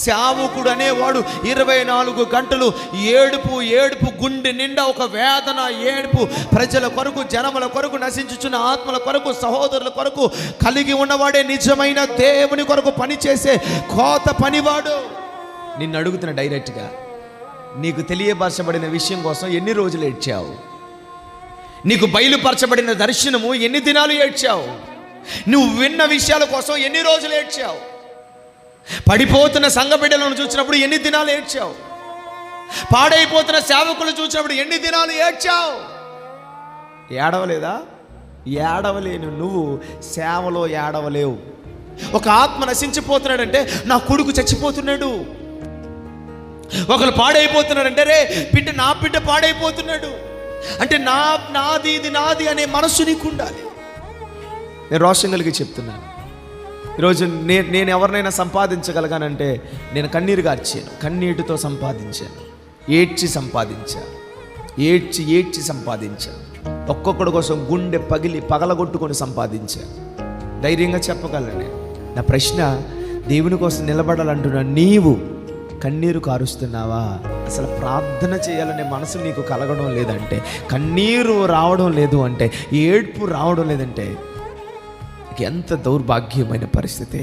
సేవకుడు అనేవాడు 24 గంటలు ఏడుపు, గుండె నిండా ఒక వేదన, ఏడుపు, ప్రజల కొరకు, జనముల కొరకు, నశించుచున్న ఆత్మల కొరకు, సహోదరుల కొరకు కలిగి ఉన్నవాడే నిజమైన దేవుని కొరకు పనిచేసే కోత పనివాడు. నిన్ను అడుగుతున్న డైరెక్ట్గా, నీకు తెలియపరచబడిన విషయం కోసం ఎన్ని రోజులు ఏడ్చావు? నీకు బయలుపరచబడిన దర్శనము ఎన్ని దినాలు ఏడ్చావు? నువ్వు విన్న విషయాల కోసం ఎన్ని రోజులు ఏడ్చావు? పడిపోతున్న సంఘ బిడ్డలను చూసినప్పుడు ఎన్ని దినాలు ఏడ్చావు? పాడైపోతున్న సేవకులు చూసినప్పుడు ఎన్ని దినాలు ఏడ్చావు? ఏడవలేదా? ఏడవలేను నువ్వు సేవలో ఏడవలేవు. ఒక ఆత్మ నశించిపోతున్నాడంటే నా కొడుకు చచ్చిపోతున్నాడు, ఒకరు పాడైపోతున్నాడంటే రే నా బిడ్డ పాడైపోతున్నాడు అంటే నాది ఇది నాది అనే మనసు నీకు ఉండాలి. నేను రోషం కలిగి చెప్తున్నాను, ఈరోజు నేను ఎవరినైనా సంపాదించగలగానంటే నేను కన్నీరు గార్చాను, కన్నీటితో సంపాదించాను, ఏడ్చి సంపాదించాను. ఒక్కొక్కడి కోసం గుండె పగలగొట్టుకొని సంపాదించాను. ధైర్యంగా చెప్పగలను నేను. నా ప్రశ్న, దేవుని కోసం నిలబడాలంటున్నా నీవు కన్నీరు కారుస్తున్నావా? అసలు ప్రార్థన చేయాలనే మనసు నీకు కలగడం లేదంటే, కన్నీరు రావడం లేదు అంటే, ఏడ్పు రావడం లేదంటే ఎంత దౌర్భాగ్యమైన పరిస్థితి.